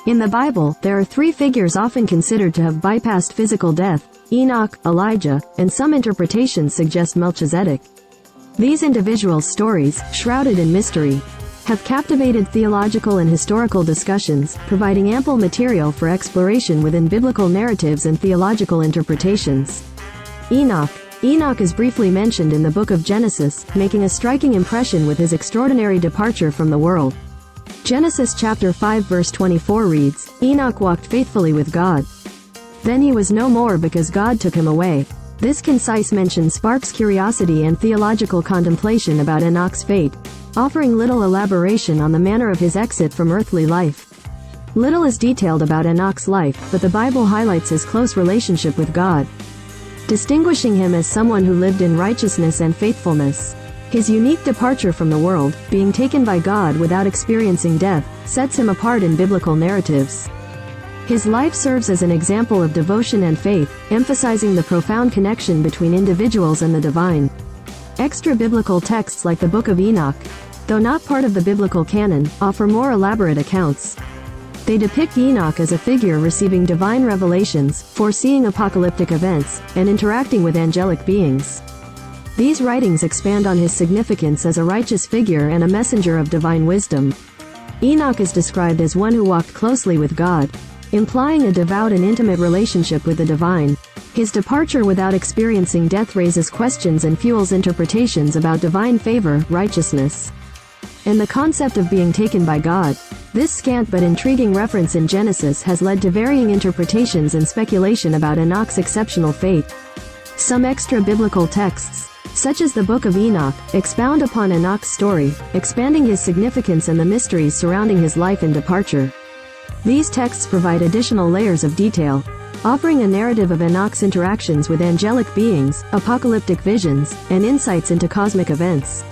In the Bible, there are three figures often considered to have bypassed physical death: Enoch, Elijah, and some interpretations suggest Melchizedek. These individuals' stories, shrouded in mystery, have captivated theological and historical discussions, providing ample material for exploration within biblical narratives and theological interpretations. Enoch is briefly mentioned in the book of Genesis, making a striking impression with his extraordinary departure from the world. Genesis chapter 5 verse 24 reads, "Enoch walked faithfully with God. Then he was no more because God took him away." This concise mention sparks curiosity and theological contemplation about Enoch's fate, offering little elaboration on the manner of his exit from earthly life. Little is detailed about Enoch's life, but the Bible highlights his close relationship with God, distinguishing him as someone who lived in righteousness and faithfulness. His unique departure from the world, being taken by God without experiencing death, sets him apart in biblical narratives. His life serves as an example of devotion and faith, emphasizing the profound connection between individuals and the divine. Extra-biblical texts like the Book of Enoch, though not part of the biblical canon, offer more elaborate accounts. They depict Enoch as a figure receiving divine revelations, foreseeing apocalyptic events, and interacting with angelic beings. These writings expand on his significance as a righteous figure and a messenger of divine wisdom. Enoch is described as one who walked closely with God, implying a devout and intimate relationship with the divine. His departure without experiencing death raises questions and fuels interpretations about divine favor, righteousness, and the concept of being taken by God. This scant but intriguing reference in Genesis has led to varying interpretations and speculation about Enoch's exceptional fate. Some extra-biblical texts, such as the Book of Enoch, expound upon Enoch's story, expanding his significance and the mysteries surrounding his life and departure. These texts provide additional layers of detail, offering a narrative of Enoch's interactions with angelic beings, apocalyptic visions, and insights into cosmic events.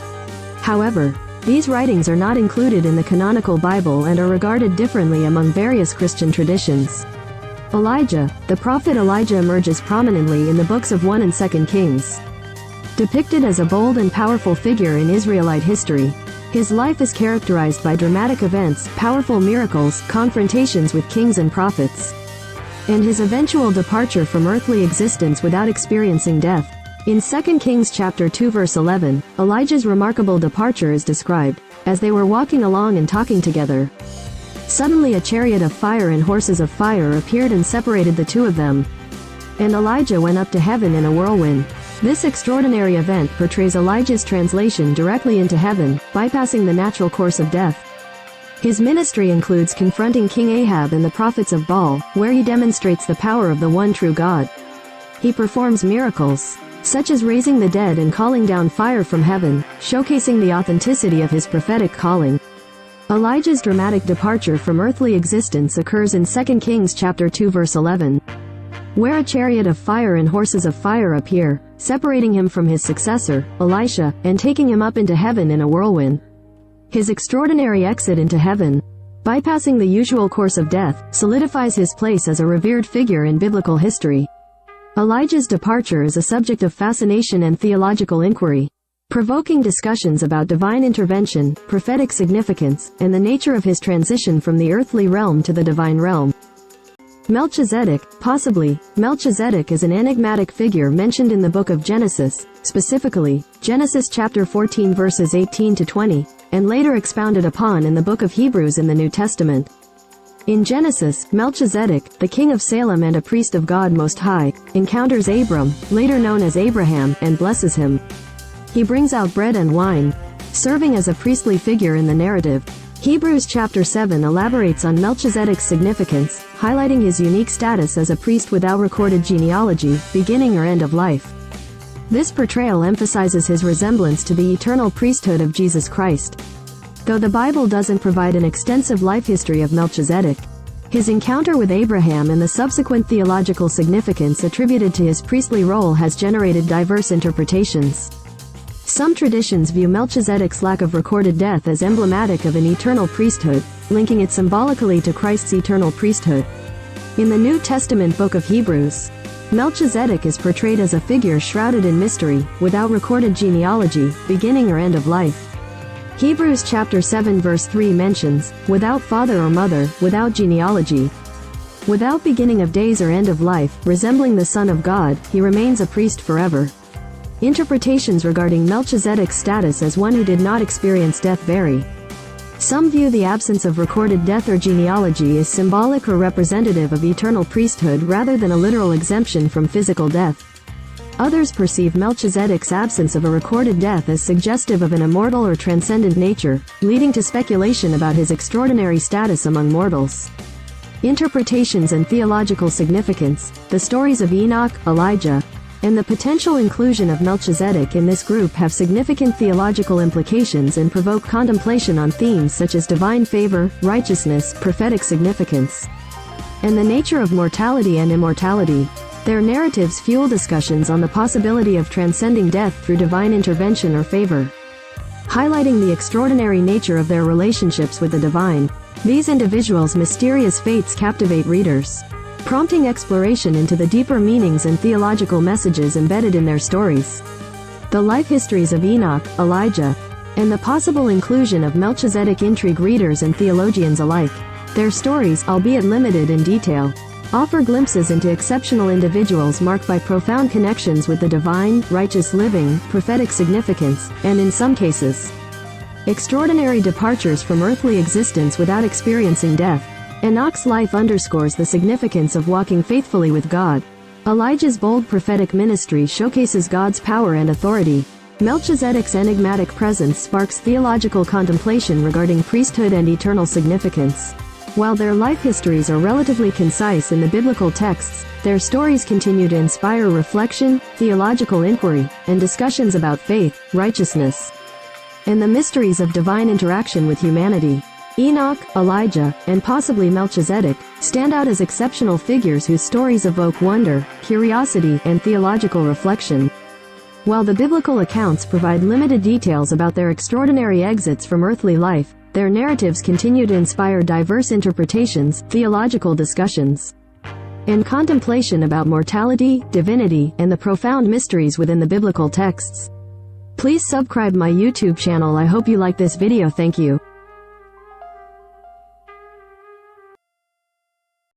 However, these writings are not included in the canonical Bible and are regarded differently among various Christian traditions. The prophet Elijah emerges prominently in the books of 1 and 2 Kings. Depicted as a bold and powerful figure in Israelite history, his life is characterized by dramatic events, powerful miracles, confrontations with kings and prophets, and his eventual departure from earthly existence without experiencing death. In 2 Kings chapter 2 verse 11, Elijah's remarkable departure is described, as they were walking along and talking together. Suddenly a chariot of fire and horses of fire appeared and separated the two of them. And Elijah went up to heaven in a whirlwind. This extraordinary event portrays Elijah's translation directly into heaven, bypassing the natural course of death. His ministry includes confronting King Ahab and the prophets of Baal, where he demonstrates the power of the one true God. He performs miracles, such as raising the dead and calling down fire from heaven, showcasing the authenticity of his prophetic calling. Elijah's dramatic departure from earthly existence occurs in 2 Kings chapter 2 verse 11, where a chariot of fire and horses of fire appear, separating him from his successor, Elisha, and taking him up into heaven in a whirlwind. His extraordinary exit into heaven, bypassing the usual course of death, solidifies his place as a revered figure in biblical history. Elijah's departure is a subject of fascination and theological inquiry, provoking discussions about divine intervention, prophetic significance, and the nature of his transition from the earthly realm to the divine realm. Melchizedek is an enigmatic figure mentioned in the book of Genesis, specifically, Genesis chapter 14 verses 18 to 20, and later expounded upon in the book of Hebrews in the New Testament. In Genesis, Melchizedek, the king of Salem and a priest of God Most High, encounters Abram, later known as Abraham, and blesses him. He brings out bread and wine, serving as a priestly figure in the narrative. Hebrews chapter 7 elaborates on Melchizedek's significance, highlighting his unique status as a priest without recorded genealogy, beginning or end of life. This portrayal emphasizes his resemblance to the eternal priesthood of Jesus Christ. Though the Bible doesn't provide an extensive life history of Melchizedek, his encounter with Abraham and the subsequent theological significance attributed to his priestly role has generated diverse interpretations. Some traditions view Melchizedek's lack of recorded death as emblematic of an eternal priesthood, linking it symbolically to Christ's eternal priesthood. In the New Testament book of Hebrews, Melchizedek is portrayed as a figure shrouded in mystery, without recorded genealogy, beginning or end of life. Hebrews chapter 7 verse 3 mentions, without father or mother, without genealogy, without beginning of days or end of life, resembling the Son of God, he remains a priest forever. Interpretations regarding Melchizedek's status as one who did not experience death vary. Some view the absence of recorded death or genealogy as symbolic or representative of eternal priesthood rather than a literal exemption from physical death. Others perceive Melchizedek's absence of a recorded death as suggestive of an immortal or transcendent nature, leading to speculation about his extraordinary status among mortals. Interpretations and theological significance. The stories of Enoch, Elijah, and the potential inclusion of Melchizedek in this group have significant theological implications and provoke contemplation on themes such as divine favor, righteousness, prophetic significance, and the nature of mortality and immortality. Their narratives fuel discussions on the possibility of transcending death through divine intervention or favor. Highlighting the extraordinary nature of their relationships with the divine, these individuals' mysterious fates captivate readers, prompting exploration into the deeper meanings and theological messages embedded in their stories. The life histories of Enoch, Elijah, and the possible inclusion of Melchizedek intrigue readers and theologians alike. Their stories, albeit limited in detail, offer glimpses into exceptional individuals marked by profound connections with the divine, righteous living, prophetic significance, and in some cases, extraordinary departures from earthly existence without experiencing death. Enoch's life underscores the significance of walking faithfully with God. Elijah's bold prophetic ministry showcases God's power and authority. Melchizedek's enigmatic presence sparks theological contemplation regarding priesthood and eternal significance. While their life histories are relatively concise in the biblical texts, their stories continue to inspire reflection, theological inquiry, and discussions about faith, righteousness, and the mysteries of divine interaction with humanity. Enoch, Elijah, and possibly Melchizedek stand out as exceptional figures whose stories evoke wonder, curiosity, and theological reflection. While the biblical accounts provide limited details about their extraordinary exits from earthly life, their narratives continue to inspire diverse interpretations, theological discussions, and contemplation about mortality, divinity, and the profound mysteries within the biblical texts. Please subscribe my YouTube channel. I hope you like this video. Thank you.